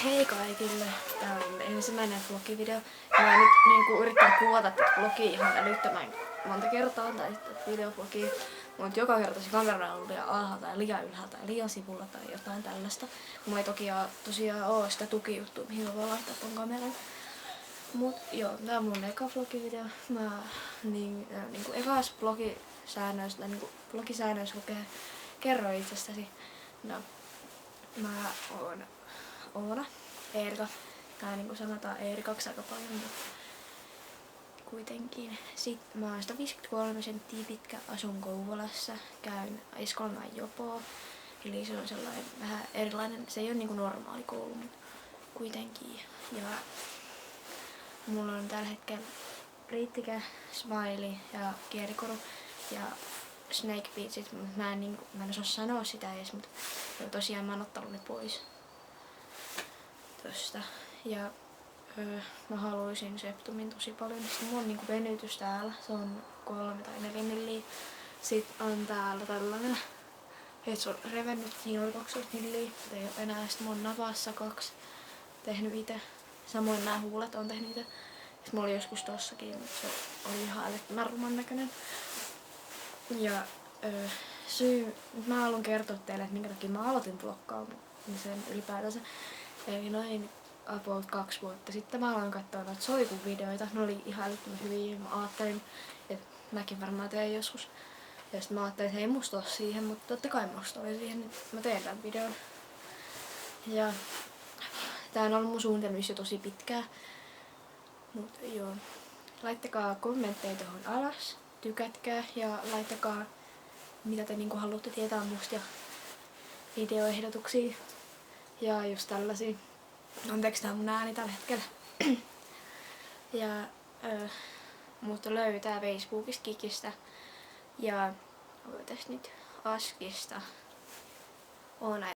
Hei kaikille! Tää on ensimmäinen vlogivideo. Mä oon nyt niinku yrittänyt kuvata tätä vlogia ihan älyttömän monta kertaa tai videovlogia. Mut joka kerta se kamera on ollut liian alhaalta ja liian ylhäältä ja liian sivulla tai jotain tällaista. Mulla ei tosiaan oo sitä tukijuttua, mihin mä voin laittaa ton kameran. Mut joo, tää on mun eka vlogivideo. Mä niinku ekas vlogisäännöissä lukee kerro itsestäsi. No, mä oon Oona, Eerika. Tää niinku sanotaan Eerikaksi aika paljon, mutta kuitenkin. Sitten mä oon 153 senttiä pitkä, asun Kouvolassa, käyn Eskolman Jopoa. Eli se on sellainen vähän erilainen, se ei ole niinku normaali koulu, mutta kuitenkin. Ja mulla on tällä hetkellä Riittikä, Smiley ja Kielikoru ja Snake Beatsit, mutta mä en osaa sanoa sitä edes, mutta tosiaan mä oon ottanut ne pois tosta. Ja mä haluaisin septumin tosi paljon. Sitten mulla on niinku venytys täällä, se on 3 tai 4 milliä. Sitten on täällä tällainen, että se on revennyt, siinä oli 12 milliä, mutta ei oo enää. Sitten mulla on napassa 2 tehnyt itse. Samoin nämä huulet on tehnyt itse. Sitten mulla oli joskus tossakin, mutta se oli ihan älyttömän ruman näköinen. Ja mä haluan kertoa teille, että minkä takia mä aloitin vloggaamisen ylipäätänsä. Eli noin about 2 vuotta sitten mä aloin katsoa noita soikuvideoita. Ne oli ihan älyttömän hyviä. Mä ajattelin, että mäkin varmaan teen joskus. Ja sitten mä ajattelin, että hei musta ole siihen, mutta totta kai musta oli siihen, niin mä teen tämän videon. Ja tää on ollut mun suunnitelmissa jo tosi pitkään. Mut joo. Laittakaa kommentteja tuohon alas, tykätkää ja laittakaa mitä te niinku haluatte tietää musta ja videoehdotuksia ja just tällaisia. Anteeksi tää mun ääni tällä hetkellä. Ja mut löytää Facebookista, Kikistä ja tästä nyt Askista. Oona